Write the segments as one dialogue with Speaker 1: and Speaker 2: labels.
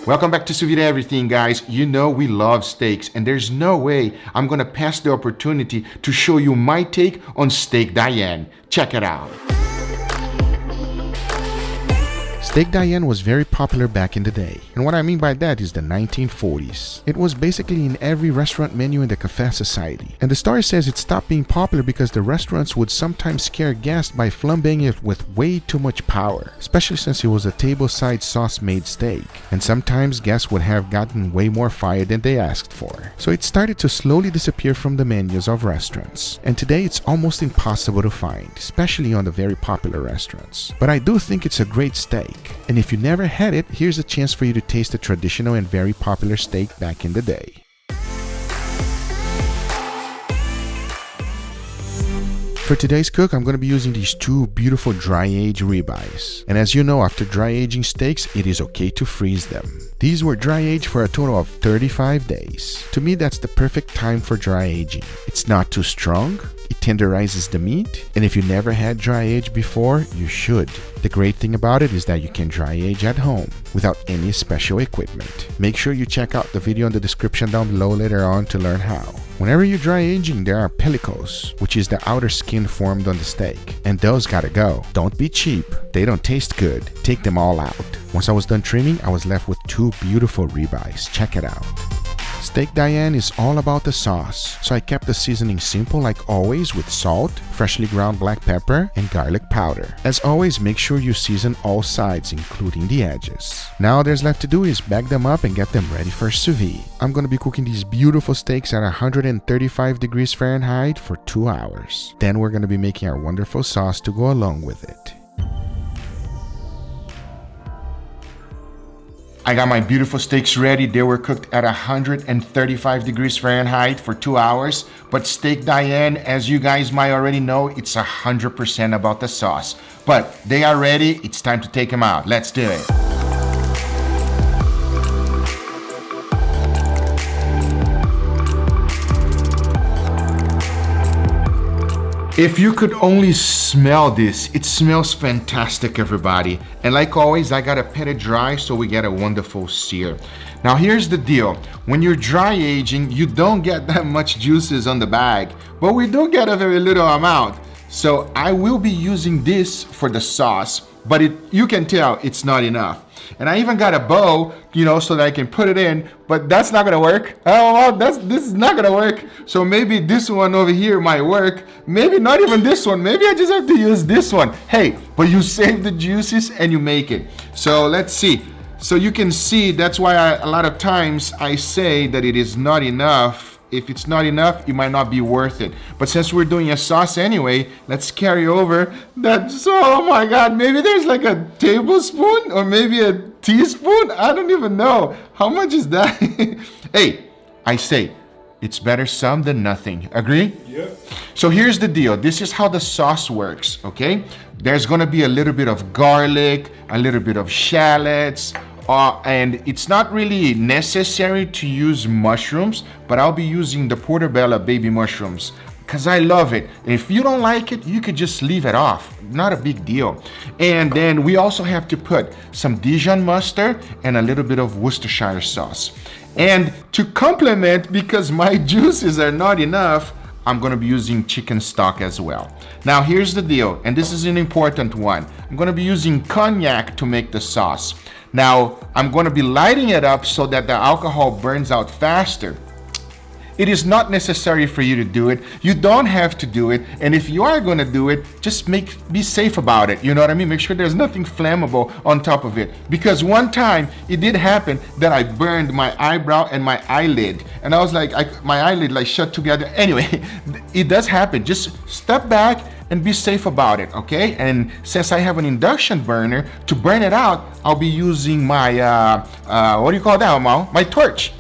Speaker 1: Welcome back to Sous Vide Everything, guys. You know we love steaks, and there's no way I'm gonna pass the opportunity to show you my take on Steak Diane. Check it out. Steak Diane was very popular back in the day, and what I mean by that is the 1940s. It was basically in every restaurant menu in the Café Society, and the story says it stopped being popular because the restaurants would sometimes scare guests by flambéing it with way too much power, especially since it was a table-side sauce-made steak, and sometimes guests would have gotten way more fire than they asked for. So it started to slowly disappear from the menus of restaurants, and today it's almost impossible to find, especially on the very popular restaurants. But I do think it's a great steak. And if you never had it, here's a chance for you to taste the traditional and very popular steak back in the day. For today's cook, I'm going to be using these two beautiful dry-aged ribeyes. And as you know, after dry-aging steaks, it is okay to freeze them. These were dry-aged for a total of 35 days. To me, that's the perfect time for dry-aging. It's not too strong, it tenderizes the meat, and if you never had dry-aged before, you should. The great thing about it is that you can dry-age at home without any special equipment. Make sure you check out the video in the description down below later on to learn how. Whenever you're dry-aging, there are pellicles, which is the outer skin formed on the steak, and those gotta go. Don't be cheap. They don't taste good. Take them all out. Once I was done trimming, I was left with two beautiful ribeyes. Check it out. Steak Diane is all about the sauce, so I kept the seasoning simple like always with salt, freshly ground black pepper, and garlic powder. As always, make sure you season all sides, including the edges. Now all there's left to do is bag them up and get them ready for sous vide. I'm going to be cooking these beautiful steaks at 135 degrees Fahrenheit for 2 hours. Then we're going to be making our wonderful sauce to go along with it. I got my beautiful steaks ready. They were cooked at 135 degrees Fahrenheit for 2 hours. But Steak Diane, as you guys might already know, it's 100% about the sauce. But they are ready. It's time to take them out. Let's do it. If you could only smell this, it smells fantastic, everybody. And like always, I gotta pet it dry so we get a wonderful sear. Now here's the deal. When you're dry aging, you don't get that much juices on the bag, but we do get a very little amount. So I will be using this for the sauce, but you can tell it's not enough. And I even got a bowl, so that I can put it in, but that's not gonna work. Oh, this is not gonna work. So maybe this one over here might work. Maybe not even this one. Maybe I just have to use this one. Hey, but you save the juices and you make it. So let's see. So you can see that's why a lot of times I say that it is not enough. If it's not enough, it might not be worth it. But since we're doing a sauce anyway, let's carry over that. Oh my God, maybe there's like a tablespoon or maybe a teaspoon. I don't even know. How much is that? Hey, I say, it's better some than nothing. Agree? Yeah. So here's the deal. This is how the sauce works, okay? There's gonna be a little bit of garlic, a little bit of shallots, and it's not really necessary to use mushrooms, but I'll be using the portobello baby mushrooms because I love it. And if you don't like it, you could just leave it off. Not a big deal. And then we also have to put some Dijon mustard and a little bit of Worcestershire sauce. And to complement, because my juices are not enough, I'm gonna be using chicken stock as well. Now here's the deal, and this is an important one. I'm gonna be using cognac to make the sauce. Now, I'm going to be lighting it up so that the alcohol burns out faster. It is not necessary for you to do it. You don't have to do it. And if you are going to do it, just be safe about it. You know what I mean? Make sure there's nothing flammable on top of it. Because one time it did happen that I burned my eyebrow and my eyelid. And I was like, my eyelid like shut together. Anyway, it does happen. Just step back and be safe about it, okay? And since I have an induction burner, to burn it out, I'll be using my, what do you call that, Mal? My torch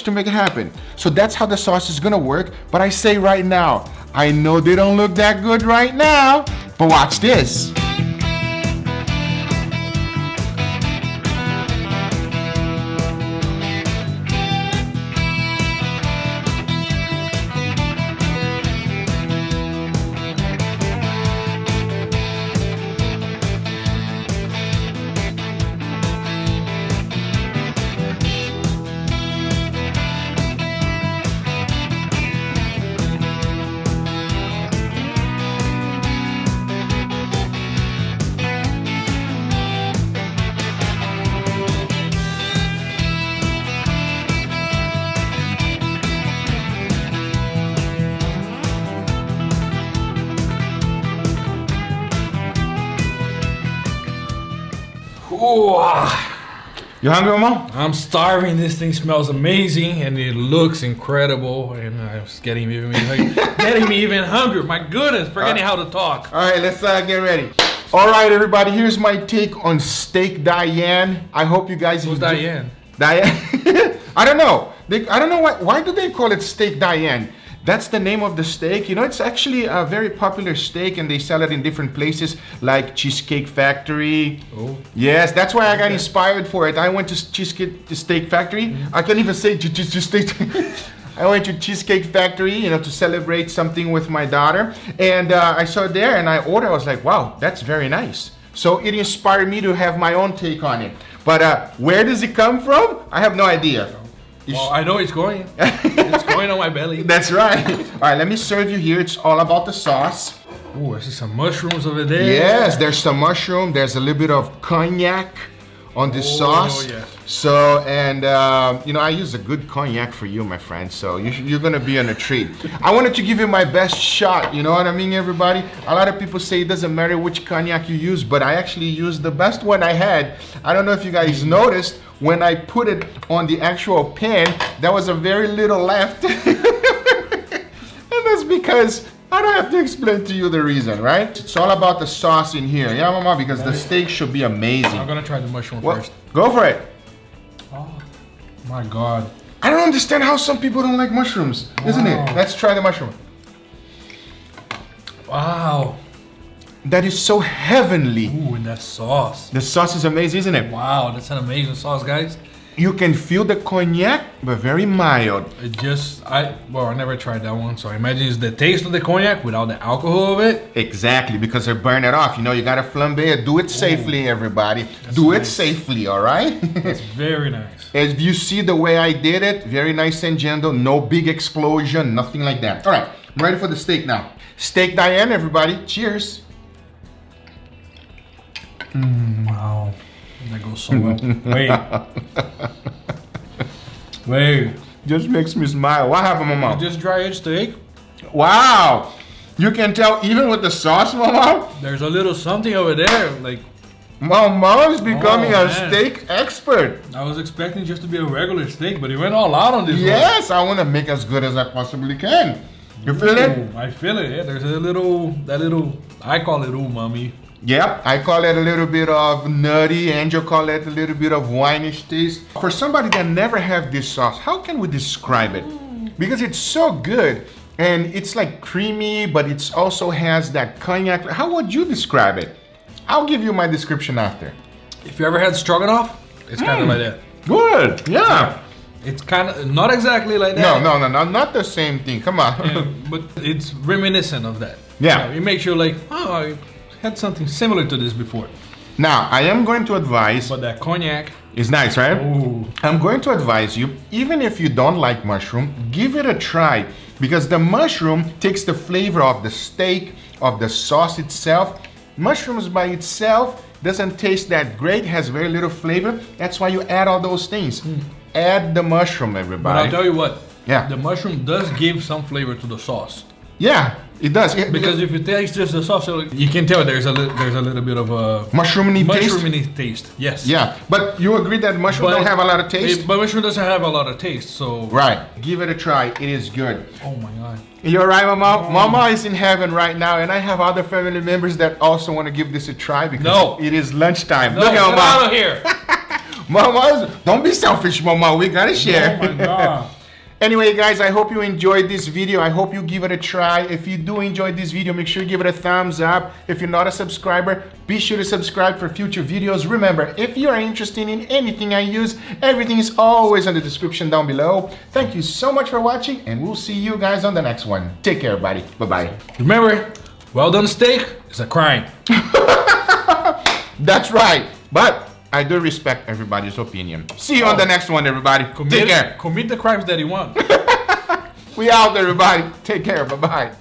Speaker 1: to make it happen. So that's how the sauce is gonna work. But I say right now, I know they don't look that good right now, but watch this.
Speaker 2: Oh,
Speaker 1: You hungry, Mama?
Speaker 2: I'm starving. This thing smells amazing and it looks incredible. And it's getting me even hungry. My goodness, forgetting how to talk.
Speaker 1: All right, let's get ready. All right, everybody, here's my take on Steak Diane. I hope you guys
Speaker 2: Who's Diane?
Speaker 1: Diane? I don't know. I don't know why do they call it Steak Diane? That's the name of the steak. You know, it's actually a very popular steak and they sell it in different places like Cheesecake Factory.
Speaker 2: Oh.
Speaker 1: Yes, that's why I got inspired for it. I went to Cheesecake Factory. I can't even say Cheesecake. I went to Cheesecake Factory, you know, to celebrate something with my daughter. And I saw it there and I ordered. I was like, wow, that's very nice. So it inspired me to have my own take on it. But where does it come from? I have no idea.
Speaker 2: Well, I know it's going. It's going on my belly.
Speaker 1: That's right. All right, let me serve you here. It's all about the sauce.
Speaker 2: Oh, I see some mushrooms over there.
Speaker 1: Yes, there's some mushroom. There's a little bit of cognac on the sauce.
Speaker 2: Yes.
Speaker 1: So, and you know, I use a good cognac for you, my friend. So you're gonna be on a treat. I wanted to give you my best shot. You know what I mean, everybody? A lot of people say it doesn't matter which cognac you use, but I actually used the best one I had. I don't know if you guys noticed when I put it on the actual pan, there was a very little left. And that's because I don't have to explain to you the reason, right? It's all about the sauce in here. Yeah, Mama, because the steak should be amazing.
Speaker 2: I'm gonna try the mushroom first.
Speaker 1: Go for it.
Speaker 2: Oh my God.
Speaker 1: I don't understand how some people don't like mushrooms, isn't it? Let's try the mushroom.
Speaker 2: Wow.
Speaker 1: That is so heavenly.
Speaker 2: Ooh, and that sauce.
Speaker 1: The sauce is amazing, isn't it?
Speaker 2: Wow, that's an amazing sauce, guys.
Speaker 1: You can feel the cognac, but very mild.
Speaker 2: I never tried that one, so I imagine it's the taste of the cognac without the alcohol of it.
Speaker 1: Exactly, because they burn it off. You know, you gotta flambe it. Do it safely, everybody. Do it safely, all right?
Speaker 2: It's very nice.
Speaker 1: As you see the way I did it, very nice and gentle. No big explosion, nothing like that. All right, I'm ready for the steak now. Steak Diane, everybody. Cheers.
Speaker 2: Wow, that goes so well. Wait.
Speaker 1: Just makes me smile. What happened, Mama?
Speaker 2: Just dry aged steak.
Speaker 1: Wow. You can tell even with the sauce, Mama.
Speaker 2: There's a little something over there. Like,
Speaker 1: Mama's becoming a
Speaker 2: man.
Speaker 1: steak expert.
Speaker 2: I was expecting just to be a regular steak, but it went all out on this one.
Speaker 1: Yes, I want to make as good as I possibly can. You feel it?
Speaker 2: I feel it. Yeah, there's I call it umami.
Speaker 1: Yep, I call it a little bit of nutty. Angel call it a little bit of wineish taste. For somebody that never have this sauce, how can we describe it? Because it's so good and it's like creamy, but it also has that cognac. How would you describe it? I'll give you my description after.
Speaker 2: If you ever had stroganoff, it's kind of like that.
Speaker 1: Good, yeah.
Speaker 2: It's kind of not exactly like that.
Speaker 1: No, not the same thing. Come on.
Speaker 2: Yeah, but it's reminiscent of that.
Speaker 1: Yeah.
Speaker 2: It makes you like, oh, I had something similar to this before.
Speaker 1: Now, I am going to advise.
Speaker 2: But that cognac
Speaker 1: is nice, right?
Speaker 2: Ooh.
Speaker 1: I'm going to advise you, even if you don't like mushroom, give it a try. Because the mushroom takes the flavor of the steak, of the sauce itself. Mushrooms by itself doesn't taste that great, has very little flavor. That's why you add all those things. Add the mushroom, everybody.
Speaker 2: But I'll tell you what.
Speaker 1: Yeah.
Speaker 2: The mushroom does give some flavor to the sauce.
Speaker 1: Yeah, it does.
Speaker 2: Because if you taste just the sauce, you can tell there's a little bit of a
Speaker 1: mushroomy
Speaker 2: taste. Yes.
Speaker 1: Yeah, but you agree that mushroom don't have a lot of taste?
Speaker 2: But mushroom doesn't have a lot of taste, so.
Speaker 1: Right. Give it a try. It is good.
Speaker 2: Oh my God.
Speaker 1: You're right, Mama. Mama is in heaven right now, and I have other family members that also want to give this a try because it is lunchtime.
Speaker 2: No,
Speaker 1: look at Mama.
Speaker 2: Get out of here.
Speaker 1: Mama, don't be selfish, Mama. We gotta share.
Speaker 2: Oh my God.
Speaker 1: Anyway, guys, I hope you enjoyed this video. I hope you give it a try. If you do enjoy this video, make sure you give it a thumbs up. If you're not a subscriber, be sure to subscribe for future videos. Remember, if you are interested in anything I use, everything is always in the description down below. Thank you so much for watching, and we'll see you guys on the next one. Take care, everybody. Bye-bye.
Speaker 2: Remember, well done steak is a crime.
Speaker 1: That's right. But I do respect everybody's opinion. See you on the next one, everybody. Take care.
Speaker 2: Commit the crimes that you want.
Speaker 1: We out, everybody. Take care. Bye-bye.